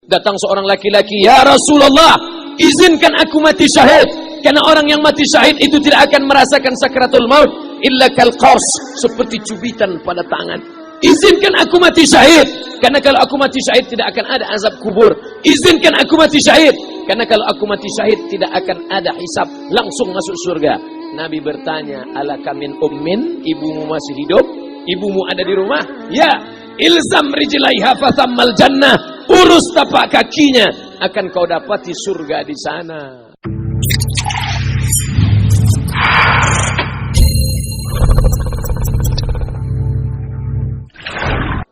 Datang seorang laki-laki, "Ya Rasulullah, izinkan aku mati syahid." Karena orang yang mati syahid itu tidak akan merasakan sakratul maut illa kal qars, seperti cubitan pada tangan. Izinkan aku mati syahid, karena kalau aku mati syahid tidak akan ada azab kubur. Izinkan aku mati syahid, karena kalau aku mati syahid tidak akan ada hisab, langsung masuk surga. Nabi bertanya, "Alaka min ummin?" Ibumu masih hidup? Ibumu ada di rumah? Ya. "Ilzam rijlaiha fathammal jannah." Urus tapak kakinya, akan kau dapati surga di sana.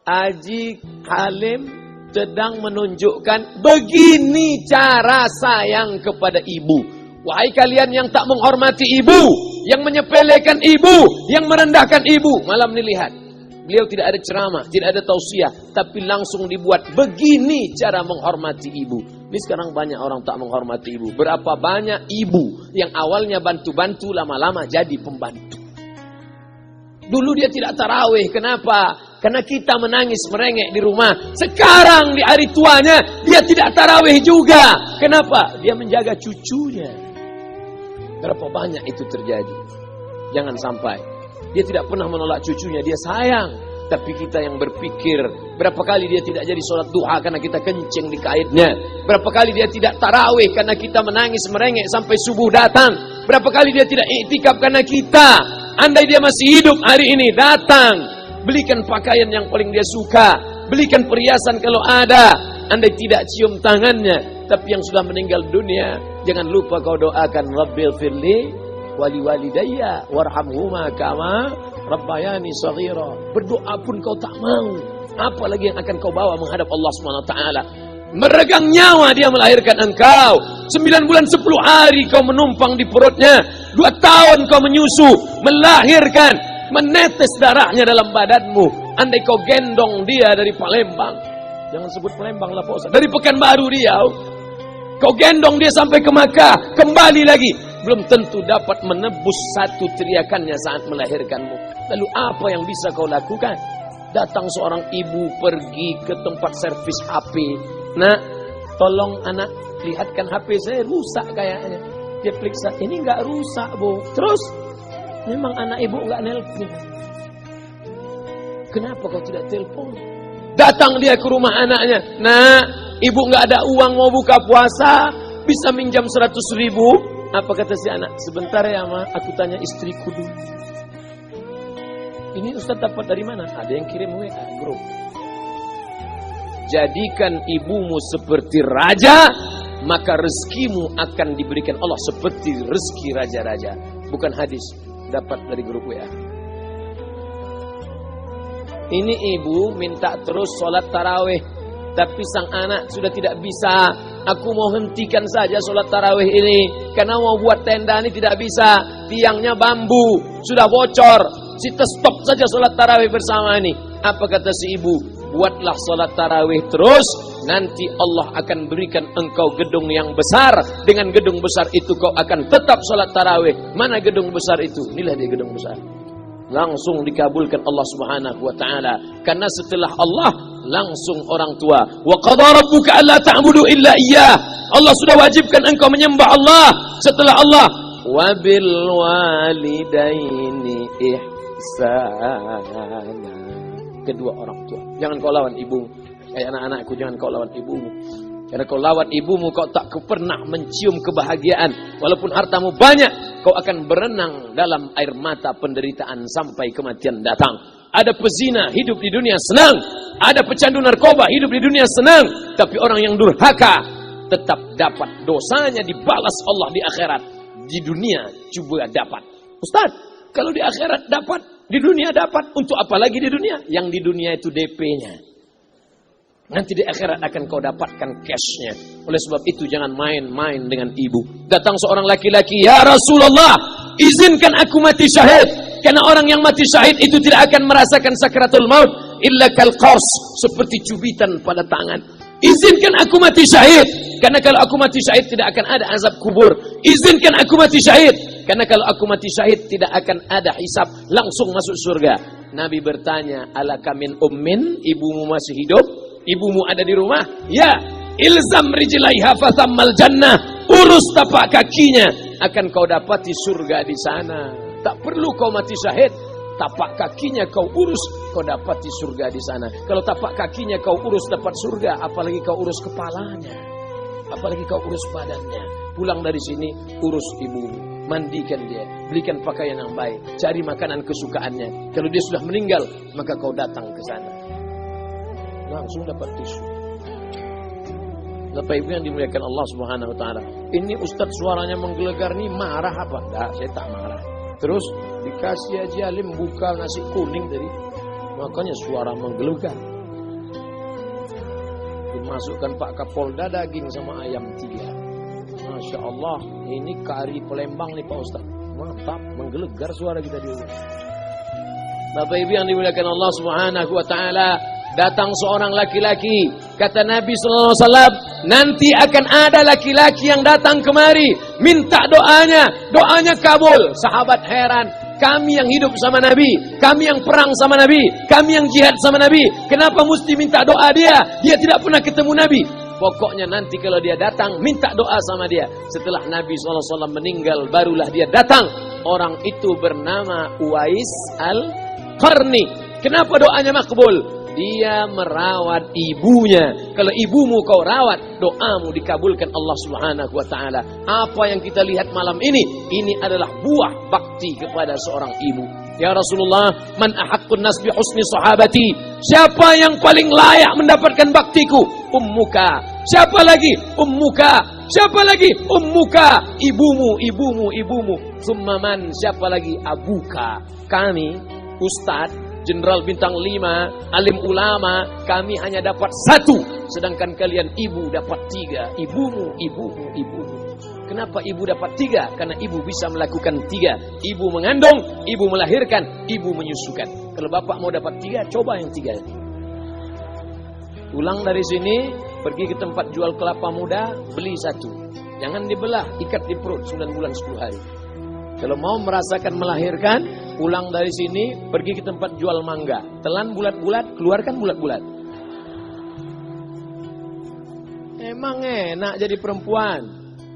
Haji Halim sedang menunjukkan begini cara sayang kepada ibu. Wahai kalian yang tak menghormati ibu, yang menyepelekan ibu, yang merendahkan ibu. Malam ini lihat, beliau tidak ada ceramah, tidak ada tausiah, tapi langsung dibuat begini cara menghormati ibu. Ini sekarang banyak orang tak menghormati ibu. Berapa banyak ibu yang awalnya bantu-bantu, lama-lama jadi pembantu. Dulu dia tidak tarawih, kenapa? Karena kita menangis merengek di rumah. Sekarang di hari tuanya dia tidak tarawih juga. Kenapa? Dia menjaga cucunya. Berapa banyak itu terjadi? Jangan sampai. Dia tidak pernah menolak cucunya, dia sayang. Tapi kita yang berpikir, berapa kali dia tidak jadi sholat duha karena kita kencing di kaitnya. Berapa kali dia tidak tarawih karena kita menangis merengek sampai subuh datang. Berapa kali dia tidak iktikaf karena kita. Andai dia masih hidup hari ini, datang, belikan pakaian yang paling dia suka, belikan perhiasan kalau ada. Andai tidak cium tangannya, tapi yang sudah meninggal dunia, jangan lupa kau doakan, Rabbil firli wali walidayya warhamhuma kama rabbayani shaghira. Berdoa pun kau tak mau, apalagi yang akan kau bawa menghadap Allah SWT. Meregang nyawa dia melahirkan engkau. 9 bulan 10 hari kau menumpang di perutnya. 2 tahun kau menyusu, melahirkan, menetes darahnya dalam badanmu. Andai kau gendong dia dari Palembang, jangan sebut Palembang lah Pak Ustaz, dari Pekanbaru dia, kau gendong dia sampai ke Makkah, kembali lagi, belum tentu dapat menebus satu teriakannya saat melahirkanmu. Lalu apa yang bisa kau lakukan? Datang seorang ibu pergi ke tempat servis HP. "Nak, tolong anak lihatkan HP saya rusak kayaknya." Dia periksa, "Ini enggak rusak, Bu." Terus, "Memang anak ibu enggak nelpon." "Kenapa kau tidak telepon?" Datang dia ke rumah anaknya. "Nak, ibu enggak ada uang mau buka puasa, bisa minjam 100.000? Apa kata si anak? "Sebentar ya Ma, aku tanya istriku dulu." "Ini Ustaz dapat dari mana?" "Ada yang kirim WA grup." Jadikan ibumu seperti raja, maka rezekimu akan diberikan Allah seperti rezeki raja-raja. Bukan hadis, dapat dari grup WA. Ini ibu minta terus sholat tarawih, tapi sang anak sudah tidak bisa. "Aku mau hentikan saja sholat tarawih ini, karena mau buat tenda ini tidak bisa. Tiangnya bambu, sudah bocor. Kita stop saja sholat tarawih bersama ini." Apa kata si ibu? "Buatlah sholat tarawih terus, nanti Allah akan berikan engkau gedung yang besar. Dengan gedung besar itu kau akan tetap sholat tarawih." Mana gedung besar itu? Inilah dia gedung besar. Langsung dikabulkan Allah Subhanahu wa taala. Karena setelah Allah langsung orang tua. "Wa qadara rabbuka alla ta'budu illa iyyah." Allah sudah wajibkan engkau menyembah Allah. Setelah Allah, "Wa bil walidaini ihsana." Kedua orang tua. Jangan kau lawan ibumu. Anak-anakku, jangan kau lawan ibumu. Karena kau lawan ibumu, kau tak pernah mencium kebahagiaan. Walaupun hartamu banyak, kau akan berenang dalam air mata penderitaan sampai kematian datang. Ada pezina hidup di dunia senang, ada pecandu narkoba hidup di dunia senang, tapi orang yang durhaka tetap dapat dosanya dibalas Allah di akhirat. Di dunia juga dapat. Ustaz, kalau di akhirat dapat, di dunia dapat, untuk apa lagi di dunia? Yang di dunia itu DP-nya. Nanti di akhirat akan kau dapatkan cash-nya. Oleh sebab itu jangan main-main dengan ibu. Datang seorang laki-laki, "Ya Rasulullah, izinkan aku mati syahid." Karena orang yang mati syahid itu tidak akan merasakan sakratul maut illa kal qars, seperti cubitan pada tangan. "Izinkan aku mati syahid, karena kalau aku mati syahid tidak akan ada azab kubur." "Izinkan aku mati syahid, karena kalau aku mati syahid tidak akan ada hisab, langsung masuk surga." Nabi bertanya, "Alaka min ummin?" Ibumu masih hidup? Ibumu ada di rumah? Ya. ilzam rijlaiha fathammal jannah, urus tapak kakinya, akan kau dapati surga di sana. Tak perlu kau mati syahid, tapak kakinya kau urus, kau dapati surga di sana. Kalau tapak kakinya kau urus dapat surga, apalagi kau urus kepalanya, apalagi kau urus badannya. Pulang dari sini, urus ibumu, mandikan dia, belikan pakaian yang baik, cari makanan kesukaannya. Kalau dia sudah meninggal, maka kau datang ke sana, langsung dapat tisu. Bapak Ibu yang dimuliakan Allah Subhanahu wa taala. Ini ustaz suaranya menggelegar nih, marah apa? Enggak, saya tak marah. Terus dikasih Haji Alim buka nasi kuning tadi, makanya suara menggelegar. Dimasukkan Pak Kapolda daging sama ayam 3. Masya Allah, ini kari Palembang nih Pak Ustaz. Mantap, menggelegar suara kita di rumah. Bapak Ibu yang dimuliakan Allah Subhanahu wa taala, datang seorang laki-laki, kata Nabi sallallahu alaihi wasallam, nanti akan ada laki-laki yang datang kemari minta doanya, doanya kabul. Sahabat heran, kami yang hidup sama Nabi, kami yang perang sama Nabi, kami yang jihad sama Nabi, kenapa mesti minta doa dia? Dia tidak pernah ketemu Nabi. Pokoknya nanti kalau dia datang, minta doa sama dia. Setelah Nabi SAW meninggal, barulah dia datang. Orang itu bernama Uwais Al-Qarni. Kenapa doanya makbul? Dia merawat ibunya. Kalau ibumu kau rawat, doamu dikabulkan Allah Subhanahu wa taala. Apa yang kita lihat malam ini adalah buah bakti kepada seorang ibu. Ya Rasulullah, man ahaqqun nas bi husni sahabati? Siapa yang paling layak mendapatkan baktiku? Ummuka. Siapa lagi? Ummuka. Siapa lagi? Ummuka. Ibumu, ibumu, ibumu. Summa man? Siapa lagi? Abuka. Kami, Ustadz, Jenderal Bintang 5, alim ulama, kami hanya dapat 1, sedangkan kalian ibu dapat 3. Ibumu, ibumu, ibumu. Kenapa ibu dapat 3? Karena ibu bisa melakukan 3. Ibu mengandung, ibu melahirkan, ibu menyusukan. Kalau bapak mau dapat 3, coba yang 3. Pulang dari sini, pergi ke tempat jual kelapa muda, beli 1. Jangan dibelah, ikat di perut 9 bulan 10 hari. Kalau mau merasakan melahirkan, pulang dari sini, pergi ke tempat jual mangga. Telan bulat-bulat, keluarkan bulat-bulat. Emang enak jadi perempuan.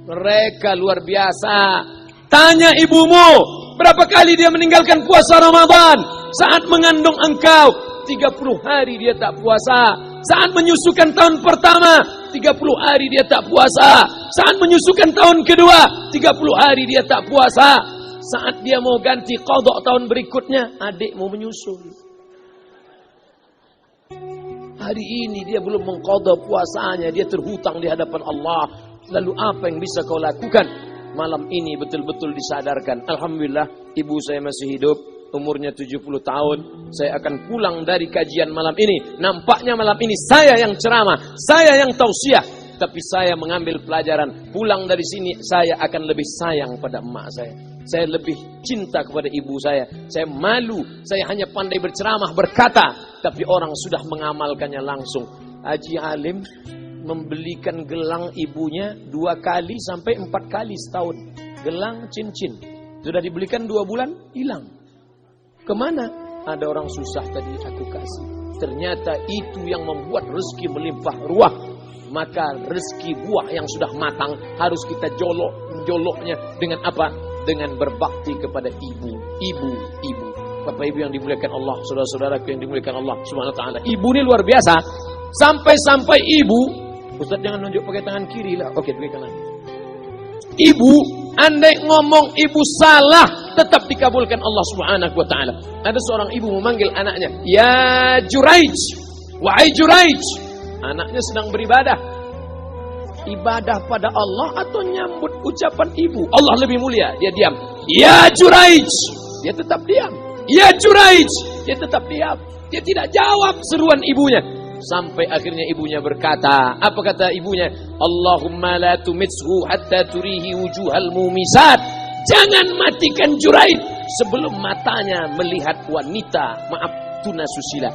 Mereka luar biasa. Tanya ibumu, berapa kali dia meninggalkan puasa Ramadan? Saat mengandung engkau, 30 hari dia tak puasa. Saat menyusukan tahun pertama, 30 hari dia tak puasa. Saat menyusukan tahun kedua, 30 hari dia tak puasa. Saat dia mau ganti qadha tahun berikutnya, adik mau menyusul. Hari ini dia belum mengqadha puasanya, dia terhutang di hadapan Allah. Lalu apa yang bisa kau lakukan? Malam ini betul-betul disadarkan. Alhamdulillah, ibu saya masih hidup, umurnya 70 tahun. Saya akan pulang dari kajian malam ini. Nampaknya malam ini saya yang ceramah, saya yang tausiah. Tapi saya mengambil pelajaran. Pulang dari sini, saya akan lebih sayang pada emak saya. Saya lebih cinta kepada ibu saya. Saya malu, saya hanya pandai berceramah, berkata. Tapi orang sudah mengamalkannya langsung. Haji Alim membelikan gelang ibunya 2 kali sampai 4 kali setahun. Gelang cincin. Sudah dibelikan 2 bulan, hilang. Kemana? Ada orang susah tadi aku kasih. Ternyata itu yang membuat rezeki melimpah ruah. Maka rezeki buah yang sudah matang harus kita joloknya dengan apa? Dengan berbakti kepada ibu. Bapak Ibu yang dimuliakan Allah, saudara-saudaraku yang dimuliakan Allah Subhanahu wa taala. Ibu ini luar biasa. Sampai-sampai ibu, Ustaz jangan nunjuk pakai tangan kiri lah. Oke, pakai kanan. Ibu, andai ngomong ibu salah, tetap dikabulkan Allah Subhanahu wa taala. Ada seorang ibu memanggil anaknya, "Ya Juraij, wahai Juraij." Anaknya sedang beribadah. Ibadah pada Allah atau nyambut ucapan ibu? Allah lebih mulia, dia diam. "Ya Juraij." Dia tetap diam. "Ya Juraij." Dia tetap diam. Dia tidak jawab seruan ibunya. Sampai akhirnya ibunya berkata, apa kata ibunya? "Allahumma la tumithu hatta turihi wujuhal mumisat." Jangan matikan Juraij sebelum matanya melihat wanita, maaf, tunasusila.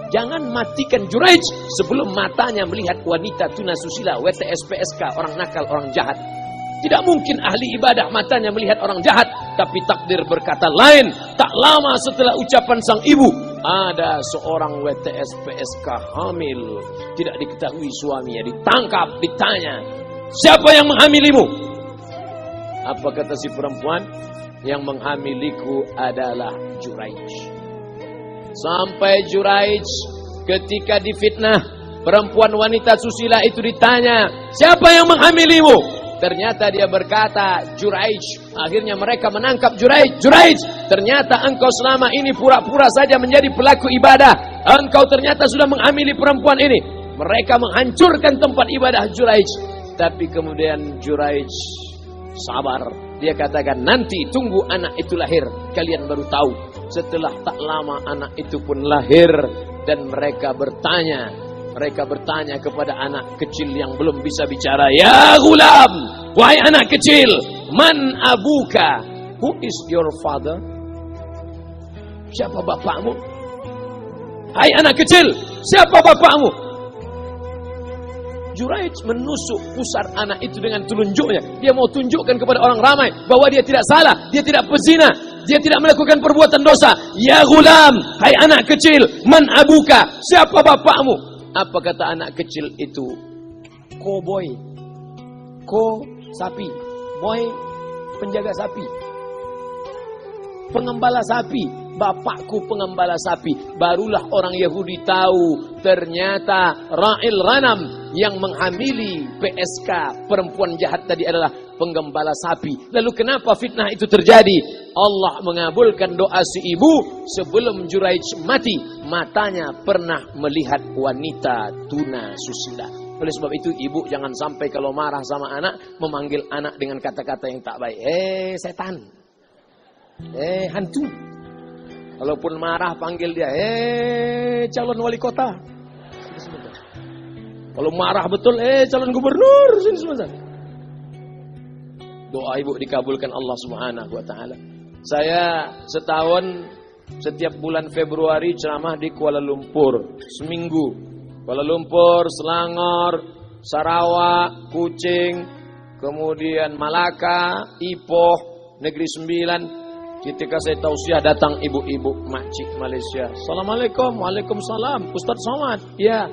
Jangan matikan Juraij sebelum matanya melihat wanita tunasusila, WTS-PSK, orang nakal, orang jahat. Tidak mungkin ahli ibadah matanya melihat orang jahat. Tapi takdir berkata lain. Tak lama setelah ucapan sang ibu, ada seorang WTS PSK hamil, tidak diketahui suaminya, ditangkap, ditanya, siapa yang menghamilimu? Apa kata si perempuan? Yang menghamiliku adalah Juraij. Sampai Juraij ketika difitnah, perempuan wanita susila itu ditanya, siapa yang menghamilimu? Ternyata dia berkata, Juraij. Akhirnya mereka menangkap Juraij. Juraij, ternyata engkau selama ini pura-pura saja menjadi pelaku ibadah. Engkau ternyata sudah menghamili perempuan ini. Mereka menghancurkan tempat ibadah Juraij. Tapi kemudian Juraij sabar. Dia katakan, nanti tunggu anak itu lahir, kalian baru tahu. Setelah tak lama anak itu pun lahir. Dan mereka bertanya kepada anak kecil yang belum bisa bicara, ya gulam, wahai anak kecil, man abuka? Who is your father? Siapa bapakmu? Hai anak kecil, siapa bapakmu? Juraij menusuk pusar anak itu dengan telunjuknya. Dia mau tunjukkan kepada orang ramai bahwa dia tidak salah, dia tidak pezina, dia tidak melakukan perbuatan dosa. Ya gulam, hai anak kecil, man abuka? Siapa bapakmu? Apa kata anak kecil itu? Ko sapi, boy penjaga sapi, pengembala sapi, bapakku pengembala sapi. Barulah orang Yahudi tahu ternyata Ra'il Ghanam yang menghamili PSK perempuan jahat tadi adalah penggembala sapi. Lalu kenapa fitnah itu terjadi? Allah mengabulkan doa si ibu sebelum Juraij mati. Matanya pernah melihat wanita tuna susila. Oleh sebab itu ibu jangan sampai kalau marah sama anak memanggil anak dengan kata-kata yang tak baik. Setan, hantu. Kalaupun marah panggil dia, calon wali kota. Kalau marah betul, calon gubernur. Sini sebentar. Doa ibu dikabulkan Allah Subhanahu wa taala. Saya setahun setiap bulan Februari ceramah di Kuala Lumpur seminggu. Kuala Lumpur, Selangor, Sarawak, Kuching, kemudian Malaka, Ipoh, Negeri Sembilan. Ketika saya tausiah datang ibu-ibu makcik Malaysia. Assalamualaikum, waalaikumsalam. Ustaz Somad, ya.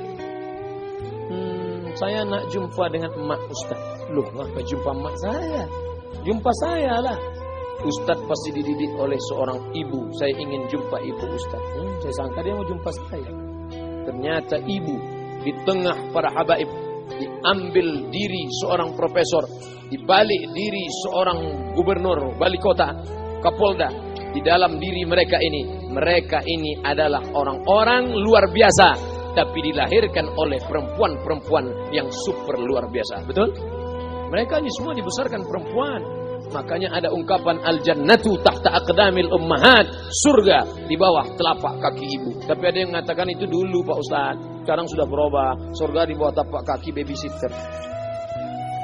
Saya nak jumpa dengan emak Ustaz. Loh, ngapa jumpa emak saya? Jumpa saya lah. Ustaz pasti dididik oleh seorang ibu. Saya ingin jumpa ibu Ustaz. Saya sangka dia mau jumpa saya. Ternyata ibu di tengah para habaib, diambil diri seorang profesor, dibalik diri seorang gubernur, wali kota, kapolda. Di dalam diri mereka ini adalah orang-orang luar biasa, tapi dilahirkan oleh perempuan-perempuan yang super luar biasa. Betul? Mereka ini semua dibesarkan perempuan. Makanya ada ungkapan al-jannatu tahta aqdamil ummahat, surga di bawah telapak kaki ibu. Tapi ada yang mengatakan itu dulu Pak Ustaz. Sekarang sudah berubah, surga di bawah telapak kaki babysitter.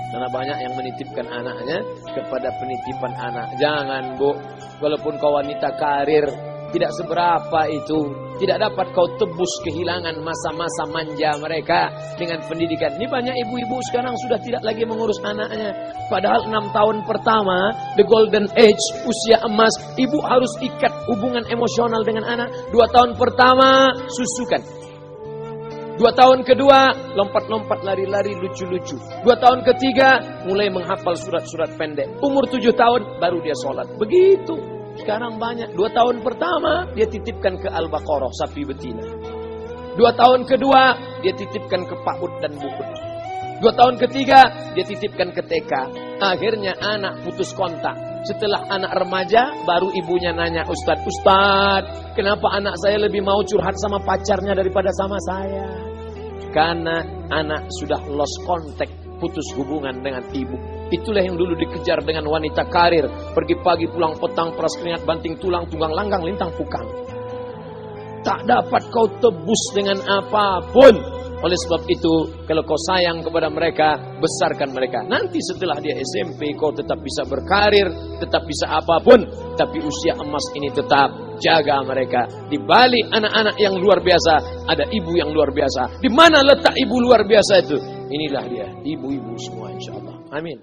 Karena banyak yang menitipkan anaknya kepada penitipan anak. Jangan, Bu. Walaupun kau wanita karir, tidak seberapa itu. Tidak dapat kau tebus kehilangan masa-masa manja mereka dengan pendidikan. Ini banyak ibu-ibu sekarang sudah tidak lagi mengurus anaknya. Padahal 6 tahun pertama, the golden age, usia emas, ibu harus ikat hubungan emosional dengan anak. 2 tahun pertama, susukan. 2 tahun kedua, lompat-lompat, lari-lari, lucu-lucu. 2 tahun ketiga, mulai menghafal surat-surat pendek. Umur 7 tahun, baru dia sholat. Begitu. Sekarang banyak. 2 tahun pertama, dia titipkan ke Al-Baqarah, sapi betina. 2 tahun kedua, dia titipkan ke PAUD dan BUUD. 2 tahun ketiga, dia titipkan ke TK. Akhirnya anak putus kontak. Setelah anak remaja, baru ibunya nanya, Ustadz, kenapa anak saya lebih mau curhat sama pacarnya daripada sama saya? Karena anak sudah lost contact, putus hubungan dengan ibu. Itulah yang dulu dikejar dengan wanita karir. Pergi pagi, pulang petang, peras keringat, banting tulang, tunggang langgang, lintang pukang. Tak dapat kau tebus dengan apapun. Oleh sebab itu, kalau kau sayang kepada mereka, besarkan mereka. Nanti setelah dia SMP, kau tetap bisa berkarir, tetap bisa apapun. Tapi usia emas ini tetap jaga mereka. Di balik anak-anak yang luar biasa, ada ibu yang luar biasa. Di mana letak ibu luar biasa itu? Inilah dia, ibu-ibu semua insya Allah. Amin.